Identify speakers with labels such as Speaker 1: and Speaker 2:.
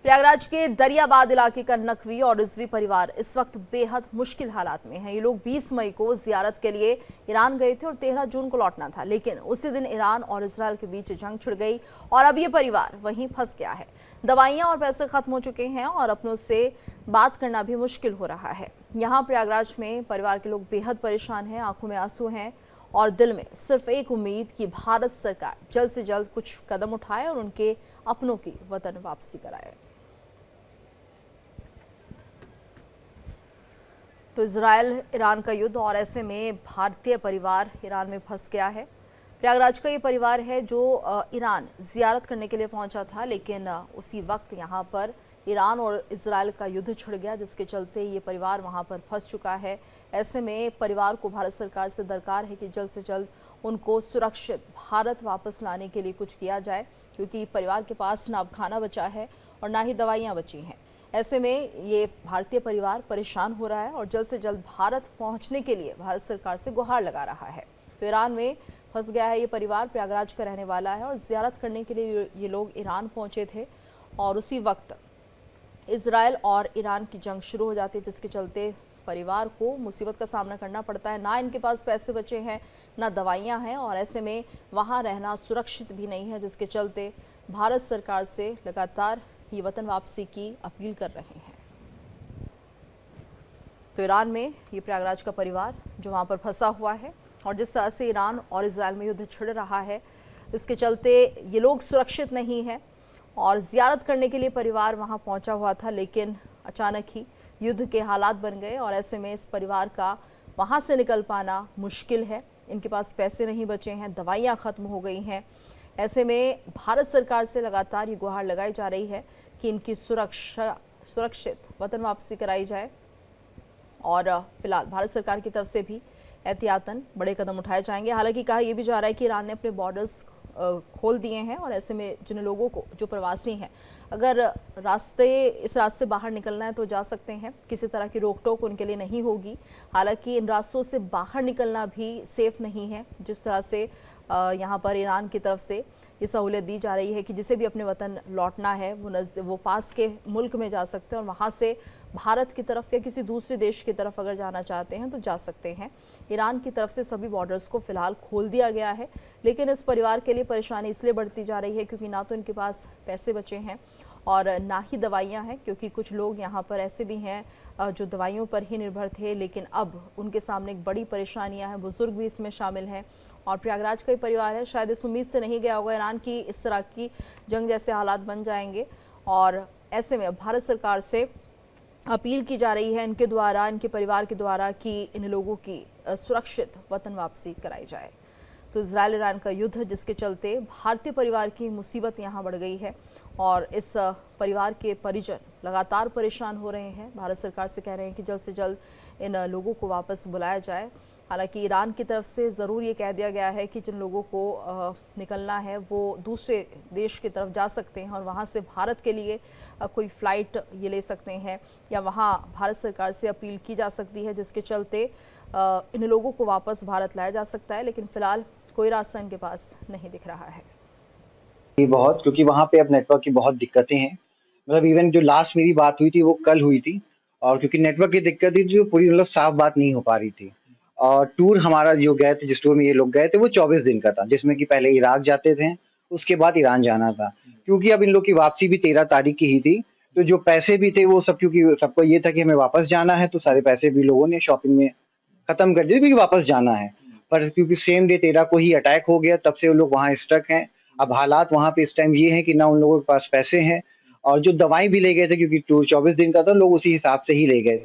Speaker 1: प्रयागराज के दरियाबाद इलाके का नकवी और रिजवी परिवार इस वक्त बेहद मुश्किल हालात में है। ये लोग 20 मई को जियारत के लिए ईरान गए थे और 13 जून को लौटना था, लेकिन उसी दिन ईरान और इजरायल के बीच जंग छिड़ गई और अब ये परिवार वहीं फंस गया है। दवाइयां और पैसे खत्म हो चुके हैं और अपनों से बात करना भी मुश्किल हो रहा है। यहाँ प्रयागराज में परिवार के लोग बेहद परेशान हैं, आंखों में आंसू हैं और दिल में सिर्फ एक उम्मीद कि भारत सरकार जल्द से जल्द कुछ कदम उठाए और उनके अपनों की वतन वापसी कराए। तो इजरायल ईरान का युद्ध और ऐसे में भारतीय परिवार ईरान में फंस गया है। प्रयागराज का ये परिवार है जो ईरान जियारत करने के लिए पहुंचा था, लेकिन उसी वक्त यहाँ पर ईरान और इजरायल का युद्ध छिड़ गया, जिसके चलते ये परिवार वहाँ पर फंस चुका है। ऐसे में परिवार को भारत सरकार से दरकार है कि जल्द से जल्द उनको सुरक्षित भारत वापस लाने के लिए कुछ किया जाए, क्योंकि परिवार के पास ना अब खाना बचा है और ना ही दवाइयाँ बची हैं। ऐसे में ये भारतीय परिवार परेशान हो रहा है और जल्द से जल्द भारत पहुंचने के लिए भारत सरकार से गुहार लगा रहा है। तो ईरान में फंस गया है ये परिवार, प्रयागराज का रहने वाला है और जियारत करने के लिए ये लोग ईरान पहुंचे थे और उसी वक्त इजरायल और ईरान की जंग शुरू हो जाती है, जिसके चलते परिवार को मुसीबत का सामना करना पड़ता है। ना इनके पास पैसे बचे हैं, ना दवाइयाँ हैं और ऐसे में वहाँ रहना सुरक्षित भी नहीं है, जिसके चलते भारत सरकार से लगातार ये वतन वापसी की अपील कर रहे हैं। तो ईरान में ये प्रयागराज का परिवार जो वहाँ पर फंसा हुआ है और जिस तरह से ईरान और इजरायल में युद्ध छिड़ रहा है, इसके चलते ये लोग सुरक्षित नहीं हैं और जियारत करने के लिए परिवार वहाँ पहुँचा हुआ था, लेकिन अचानक ही युद्ध के हालात बन गए और ऐसे में इस परिवार का वहाँ से निकल पाना मुश्किल है। इनके पास पैसे नहीं बचे हैं, दवाइयाँ ख़त्म हो गई हैं। ऐसे में भारत सरकार से लगातार ये गुहार लगाई जा रही है कि इनकी सुरक्षित वतन वापसी कराई जाए और फिलहाल भारत सरकार की तरफ से भी एहतियातन बड़े कदम उठाए जाएंगे। हालांकि कहा यह भी जा रहा है कि ईरान ने अपने बॉर्डर्स खोल दिए हैं और ऐसे में जिन लोगों को, जो प्रवासी हैं, अगर इस रास्ते बाहर निकलना है तो जा सकते हैं, किसी तरह की रोक टोक उनके लिए नहीं होगी। हालांकि इन रास्तों से बाहर निकलना भी सेफ नहीं है। जिस तरह से यहाँ पर ईरान की तरफ से ये सहूलियत दी जा रही है कि जिसे भी अपने वतन लौटना है वो पास के मुल्क में जा सकते हैं और वहाँ से भारत की तरफ या किसी दूसरे देश की तरफ अगर जाना चाहते हैं तो जा सकते हैं। ईरान की तरफ से सभी बॉर्डर्स को फिलहाल खोल दिया गया है, लेकिन इस परिवार के लिए परेशानी इसलिए बढ़ती जा रही है क्योंकि ना तो इनके पास पैसे बचे हैं और ना ही दवाइयाँ हैं, क्योंकि कुछ लोग यहाँ पर ऐसे भी हैं जो दवाइयों पर ही निर्भर थे, लेकिन अब उनके सामने एक बड़ी परेशानियाँ हैं। बुजुर्ग भी इसमें शामिल हैं और प्रयागराज का ही परिवार है, शायद इस उम्मीद से नहीं गया होगा ईरान की इस तरह की जंग जैसे हालात बन जाएंगे। और ऐसे में भारत सरकार से अपील की जा रही है इनके द्वारा, इनके परिवार के द्वारा, कि इन लोगों की सुरक्षित वतन वापसी कराई जाए। तो इजरायल ईरान का युद्ध, जिसके चलते भारतीय परिवार की मुसीबत यहाँ बढ़ गई है और इस परिवार के परिजन लगातार परेशान हो रहे हैं। भारत सरकार से कह रहे हैं कि जल्द से जल्द इन लोगों को वापस बुलाया जाए। हालांकि ईरान की तरफ से ज़रूर ये कह दिया गया है कि जिन लोगों को निकलना है वो दूसरे देश की तरफ जा सकते हैं और वहाँ से भारत के लिए कोई फ़्लाइट ये ले सकते हैं या वहाँ भारत सरकार से अपील की जा सकती है, जिसके चलते इन लोगों को वापस भारत लाया जा सकता है। लेकिन फ़िलहाल कोई रास्ता इनके पास नहीं दिख रहा है।
Speaker 2: बहुत, क्योंकि वहाँ पे अब नेटवर्क की बहुत दिक्कतें हैं। मतलब इवन जो लास्ट मेरी बात हुई थी वो कल हुई थी और क्योंकि नेटवर्क की दिक्कत थी तो पूरी मतलब साफ बात नहीं हो पा रही थी। और टूर हमारा जो गए थे, जिस टूर में ये लोग गए थे, वो 24 दिन का था, जिसमें कि पहले इराक जाते थे, उसके बाद ईरान जाना था। क्योंकि अब इन लोग की वापसी भी 13 तारीख की ही थी, तो जो पैसे भी थे वो सब, क्योंकि सबको ये था कि हमें वापस जाना है, तो सारे पैसे भी लोगों ने शॉपिंग में खत्म कर दिए क्योंकि वापस जाना है। पर क्योंकि सेम डे 13 को ही अटैक हो गया, तब से वो लोग वहाँ स्टक हैं। अब हालात वहाँ पे इस टाइम ये है कि ना उन लोगों के पास पैसे हैं और जो दवाई भी ले गए थे, क्योंकि टूर 24 दिन का था, लोग उसी हिसाब से ही ले गए।